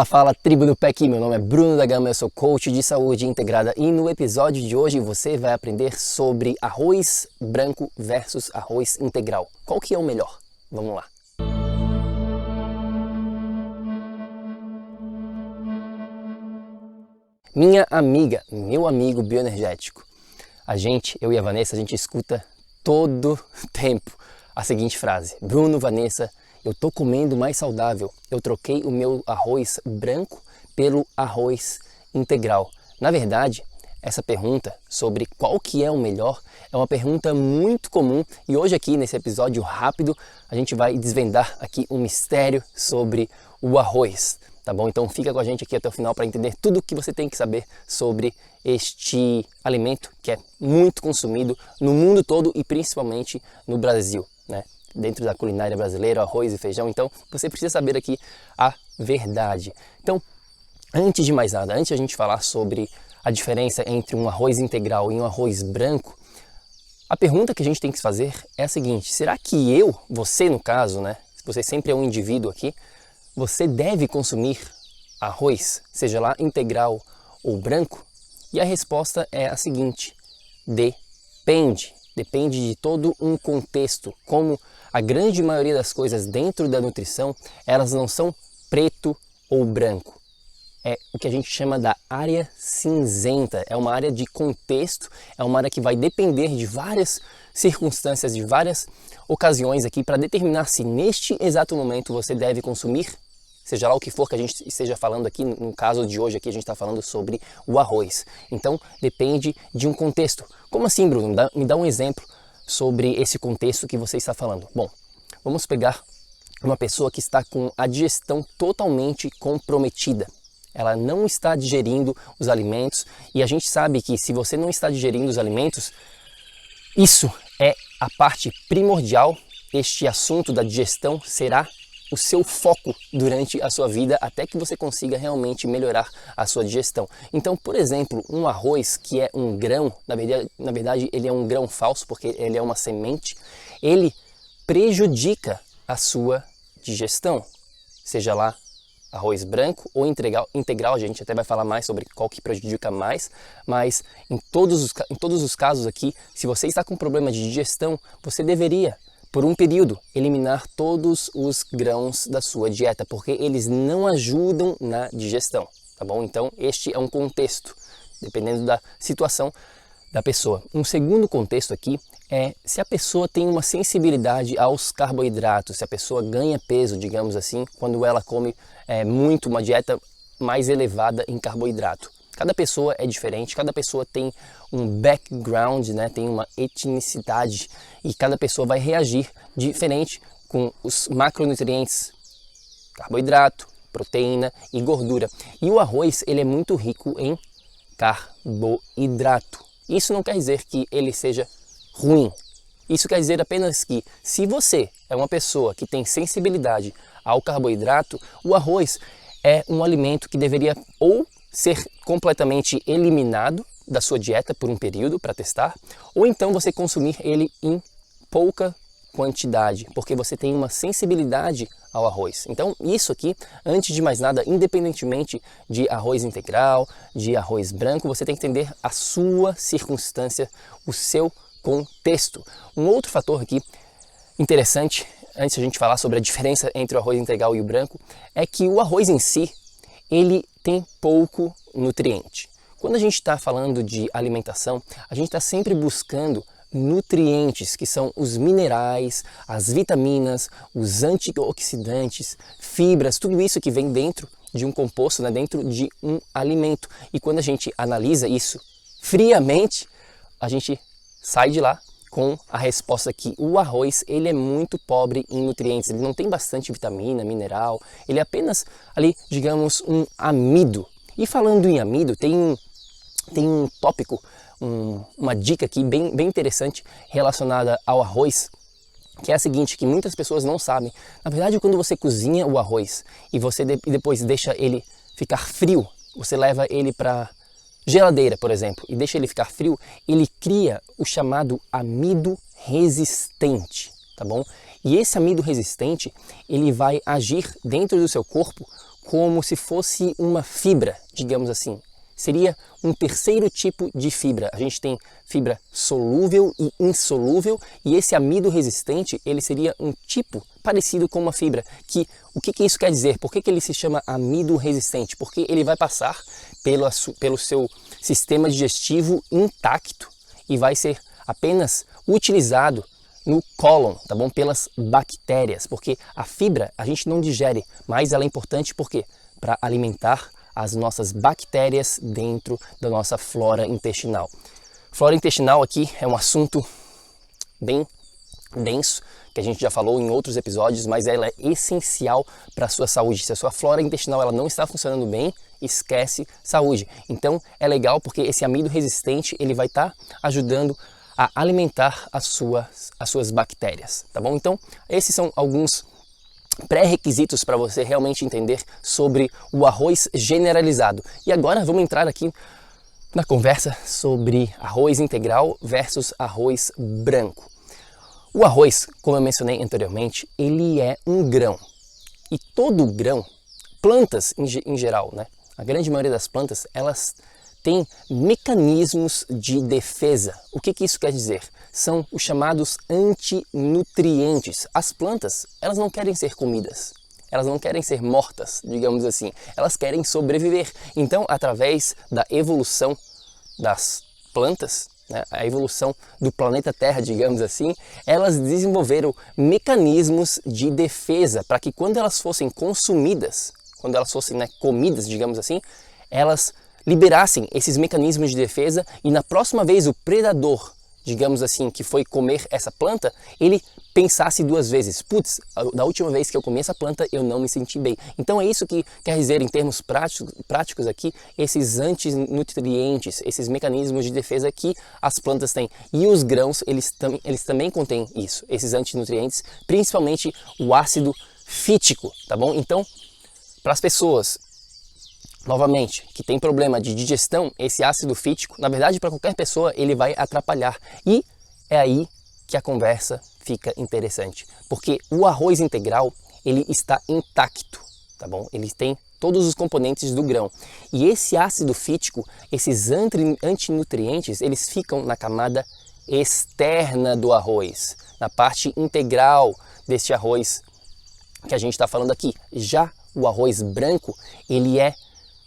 Fala, tribo do PEC, meu nome é Bruno da Gama, eu sou coach de saúde integrada e no episódio de hoje você vai aprender sobre arroz branco versus arroz integral. Qual que é o melhor? Vamos lá. Minha amiga, meu amigo bioenergético, eu e a Vanessa, a gente escuta todo tempo a seguinte frase: Bruno, Vanessa, eu tô comendo mais saudável, eu troquei o meu arroz branco pelo arroz integral. Na verdade, essa pergunta sobre qual que é o melhor é uma pergunta muito comum e hoje aqui nesse episódio rápido a gente vai desvendar aqui um mistério sobre o arroz, tá bom? Então fica com a gente aqui até o final para entender tudo o que você tem que saber sobre este alimento que é muito consumido no mundo todo e principalmente no Brasil, né? Dentro da culinária brasileira, arroz e feijão, então você precisa saber aqui a verdade. Então, antes de mais nada, antes de a gente falar sobre a diferença entre um arroz integral e um arroz branco, a pergunta que a gente tem que fazer é a seguinte: será que você no caso, né, você sempre é um indivíduo aqui, você deve consumir arroz, seja lá integral ou branco? E a resposta é a seguinte: depende. Depende de todo um contexto, como a grande maioria das coisas dentro da nutrição, elas não são preto ou branco. É o que a gente chama da área cinzenta, é uma área de contexto, é uma área que vai depender de várias circunstâncias, de várias ocasiões aqui para determinar se neste exato momento você deve consumir, seja lá o que for que a gente esteja falando aqui, no caso de hoje aqui a gente está falando sobre o arroz. Então depende de um contexto. Como assim, Bruno? Me dá um exemplo sobre esse contexto que você está falando. Bom, vamos pegar uma pessoa que está com a digestão totalmente comprometida. Ela não está digerindo os alimentos e a gente sabe que se você não está digerindo os alimentos, isso é a parte primordial. Este assunto da digestão será o seu foco durante a sua vida até que você consiga realmente melhorar a sua digestão. Então, por exemplo, um arroz que é um grão, na verdade ele é um grão falso porque ele é uma semente, ele prejudica a sua digestão, seja lá arroz branco ou integral, a gente até vai falar mais sobre qual que prejudica mais, mas em todos os casos aqui, se você está com problema de digestão, você deveria, por um período, eliminar todos os grãos da sua dieta, porque eles não ajudam na digestão, tá bom? Então, este é um contexto, dependendo da situação da pessoa. Um segundo contexto aqui é se a pessoa tem uma sensibilidade aos carboidratos, se a pessoa ganha peso, digamos assim, quando ela come uma dieta mais elevada em carboidrato. Cada pessoa é diferente, cada pessoa tem um background, né? Tem uma etnicidade e cada pessoa vai reagir diferente com os macronutrientes, carboidrato, proteína e gordura. E o arroz, ele é muito rico em carboidrato. Isso não quer dizer que ele seja ruim. Isso quer dizer apenas que se você é uma pessoa que tem sensibilidade ao carboidrato, o arroz é um alimento que deveria ou ser completamente eliminado da sua dieta por um período para testar, ou então você consumir ele em pouca quantidade, porque você tem uma sensibilidade ao arroz. Então isso aqui, antes de mais nada, independentemente de arroz integral, de arroz branco, você tem que entender a sua circunstância, o seu contexto. Um outro fator aqui interessante, antes de a gente falar sobre a diferença entre o arroz integral e o branco, é que o arroz em si, ele tem pouco nutriente. Quando a gente está falando de alimentação, a gente está sempre buscando nutrientes, que são os minerais, as vitaminas, os antioxidantes, fibras, tudo isso que vem dentro de um composto, né, dentro de um alimento. E quando a gente analisa isso friamente, a gente sai de lá com a resposta que o arroz, ele é muito pobre em nutrientes, ele não tem bastante vitamina, mineral, ele é apenas ali, digamos, um amido. E falando em amido, tem um tópico, uma dica aqui bem interessante relacionada ao arroz, que é a seguinte, que muitas pessoas não sabem. Na verdade, quando você cozinha o arroz e você depois deixa ele ficar frio, você leva ele para geladeira, por exemplo, e deixa ele ficar frio, ele cria o chamado amido resistente, tá bom? E esse amido resistente, ele vai agir dentro do seu corpo como se fosse uma fibra, digamos assim. Seria um terceiro tipo de fibra. A gente tem fibra solúvel e insolúvel, e esse amido resistente, ele seria um tipo parecido com uma fibra. O que isso quer dizer? Por que ele se chama amido resistente? Porque ele vai passar pelo seu sistema digestivo intacto e vai ser apenas utilizado no cólon, tá bom? Pelas bactérias, porque a fibra a gente não digere, mas ela é importante porque para alimentar as nossas bactérias dentro da nossa flora intestinal. Flora intestinal aqui é um assunto bem denso, que a gente já falou em outros episódios, mas ela é essencial para a sua saúde. Se a sua flora intestinal ela não está funcionando bem, esquece saúde. Então é legal porque esse amido resistente ele vai estar ajudando a alimentar as suas bactérias, tá bom? Então esses são alguns pré-requisitos para você realmente entender sobre o arroz generalizado. E agora vamos entrar aqui na conversa sobre arroz integral versus arroz branco. O arroz, como eu mencionei anteriormente, ele é um grão. E todo grão, plantas em geral, né? A grande maioria das plantas, elas têm mecanismos de defesa. O que isso quer dizer? São os chamados antinutrientes. As plantas, elas não querem ser comidas. Elas não querem ser mortas, digamos assim. Elas querem sobreviver. Então, através da evolução das plantas, né, a evolução do planeta Terra, digamos assim, elas desenvolveram mecanismos de defesa para que quando elas fossem consumidas, quando elas fossem, né, comidas, digamos assim, elas liberassem esses mecanismos de defesa e na próxima vez o predador, digamos assim, que foi comer essa planta, ele pensasse duas vezes. Putz, da última vez que eu comi essa planta eu não me senti bem. Então é isso que quer dizer em termos práticos aqui, esses antinutrientes, esses mecanismos de defesa que as plantas têm. E os grãos, eles também contêm isso, esses antinutrientes, principalmente o ácido fítico, tá bom? Então, para as pessoas, novamente, que tem problema de digestão, esse ácido fítico, na verdade, para qualquer pessoa, ele vai atrapalhar. E é aí que a conversa fica interessante, porque o arroz integral, ele está intacto, tá bom? Ele tem todos os componentes do grão. E esse ácido fítico, esses antinutrientes, eles ficam na camada externa do arroz, na parte integral deste arroz que a gente está falando aqui. Já o arroz branco, ele é,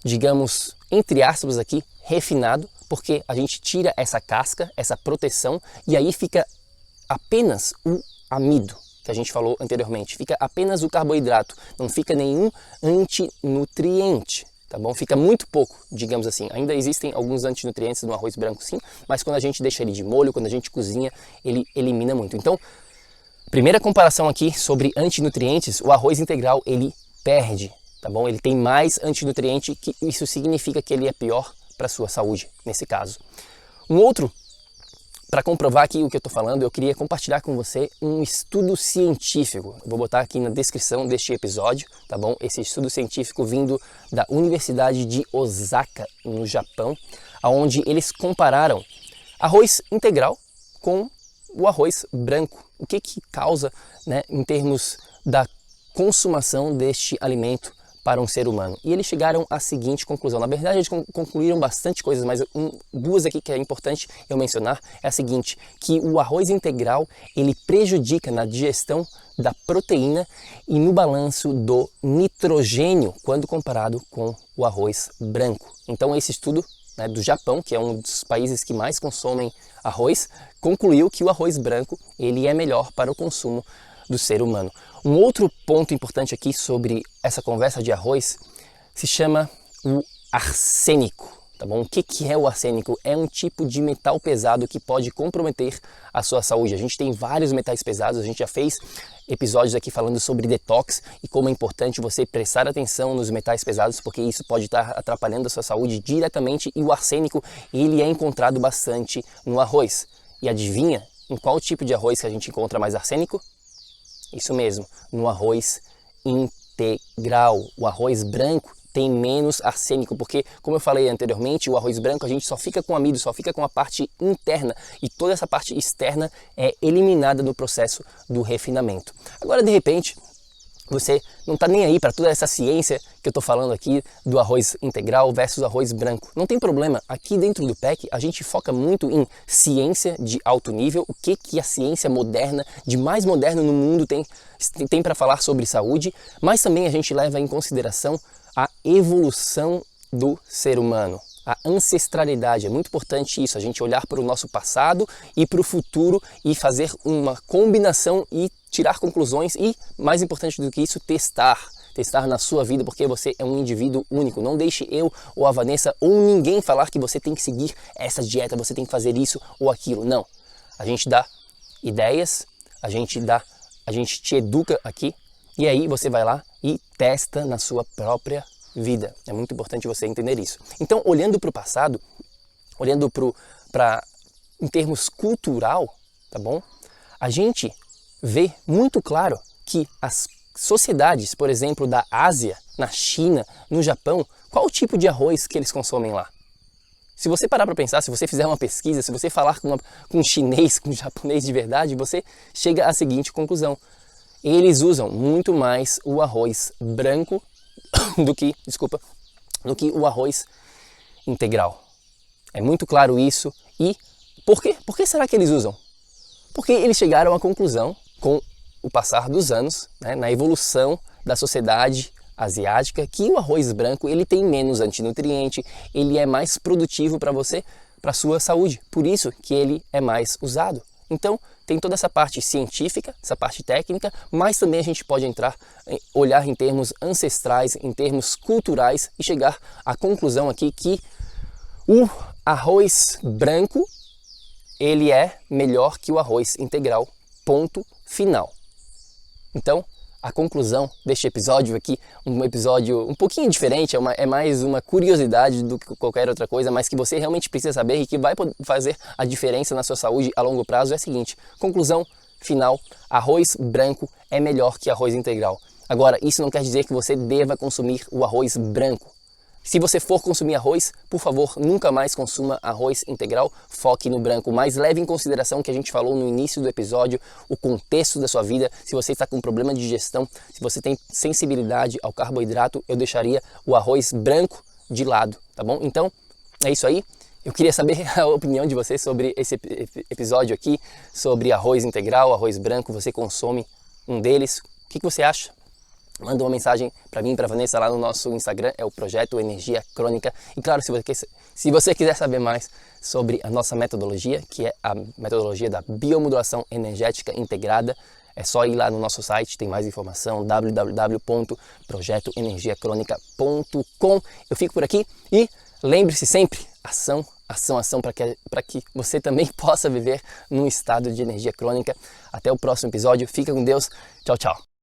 digamos, entre aspas aqui, refinado, porque a gente tira essa casca, essa proteção, e aí fica apenas o amido, que a gente falou anteriormente, fica apenas o carboidrato, não fica nenhum antinutriente, tá bom? Fica muito pouco, digamos assim. Ainda existem alguns antinutrientes no arroz branco, sim, mas quando a gente deixa ele de molho, quando a gente cozinha, ele elimina muito. Então, primeira comparação aqui sobre antinutrientes, o arroz integral, ele perde, tá bom? Ele tem mais antinutriente, que isso significa que ele é pior para a sua saúde, nesse caso. Um outro, para comprovar aqui o que eu estou falando, eu queria compartilhar com você um estudo científico. Eu vou botar aqui na descrição deste episódio, tá bom? Esse estudo científico vindo da Universidade de Osaka, no Japão, onde eles compararam arroz integral com o arroz branco. O que causa, né, em termos da consumação deste alimento para um ser humano. E eles chegaram à seguinte conclusão. Na verdade, eles concluíram bastante coisas, mas duas aqui que é importante eu mencionar é a seguinte, que o arroz integral, ele prejudica na digestão da proteína e no balanço do nitrogênio, quando comparado com o arroz branco. Então, esse estudo, né, do Japão, que é um dos países que mais consomem arroz, concluiu que o arroz branco, ele é melhor para o consumo do ser humano. Um outro ponto importante aqui sobre essa conversa de arroz se chama o arsênico, tá bom? O que é o arsênico? É um tipo de metal pesado que pode comprometer a sua saúde. A gente tem vários metais pesados, a gente já fez episódios aqui falando sobre detox e como é importante você prestar atenção nos metais pesados, porque isso pode estar atrapalhando a sua saúde diretamente, e o arsênico, ele é encontrado bastante no arroz. E adivinha em qual tipo de arroz que a gente encontra mais arsênico? Isso mesmo, no arroz integral. O arroz branco tem menos arsênico, porque, como eu falei anteriormente, o arroz branco a gente só fica com amido, só fica com a parte interna, e toda essa parte externa é eliminada no processo do refinamento. Agora, de repente, Você não está nem aí para toda essa ciência que eu estou falando aqui do arroz integral versus arroz branco. Não tem problema, aqui dentro do PEC a gente foca muito em ciência de alto nível, o que a ciência moderna, de mais moderno no mundo tem para falar sobre saúde, mas também a gente leva em consideração a evolução do ser humano. A ancestralidade, é muito importante isso, a gente olhar para o nosso passado e para o futuro e fazer uma combinação e tirar conclusões e, mais importante do que isso, testar na sua vida, porque você é um indivíduo único. Não deixe eu ou a Vanessa ou ninguém falar que você tem que seguir essa dieta, você tem que fazer isso ou aquilo. Não, a gente dá ideias, a gente te educa aqui e aí você vai lá e testa na sua própria vida. É muito importante você entender isso. Então, olhando para o passado, olhando em termos cultural, tá bom? A gente vê muito claro que as sociedades, por exemplo, da Ásia, na China, no Japão, qual o tipo de arroz que eles consomem lá? Se você parar para pensar, se você fizer uma pesquisa, se você falar com um chinês, com um japonês de verdade, você chega à seguinte conclusão. Eles usam muito mais o arroz branco do que o arroz integral. É muito claro isso. E por quê? Por que será que eles usam? Porque eles chegaram à conclusão, com o passar dos anos, né, na evolução da sociedade asiática, que o arroz branco ele tem menos antinutriente, ele é mais produtivo para você, para a sua saúde. Por isso que ele é mais usado. Então, tem toda essa parte científica, essa parte técnica, mas também a gente pode olhar em termos ancestrais, em termos culturais e chegar à conclusão aqui que o arroz branco, ele é melhor que o arroz integral, ponto final. Então, a conclusão deste episódio aqui, um episódio um pouquinho diferente, é mais uma curiosidade do que qualquer outra coisa, mas que você realmente precisa saber e que vai fazer a diferença na sua saúde a longo prazo é a seguinte: conclusão final, arroz branco é melhor que arroz integral. Agora, isso não quer dizer que você deva consumir o arroz branco. Se você for consumir arroz, por favor, nunca mais consuma arroz integral, foque no branco, mas leve em consideração que a gente falou no início do episódio, o contexto da sua vida. Se você está com problema de digestão, se você tem sensibilidade ao carboidrato, eu deixaria o arroz branco de lado, tá bom? Então, é isso aí. Eu queria saber a opinião de vocês sobre esse episódio aqui, sobre arroz integral, arroz branco. Você consome um deles? O que você acha? Manda uma mensagem para mim e para a Vanessa lá no nosso Instagram, é o Projeto Energia Crônica. E claro, se você quiser saber mais sobre a nossa metodologia, que é a metodologia da biomodulação energética integrada, é só ir lá no nosso site, tem mais informação, www.projetoenergiacronica.com. Eu fico por aqui e lembre-se sempre, ação, ação, ação, para que você também possa viver num estado de energia crônica. Até o próximo episódio, fica com Deus, tchau, tchau.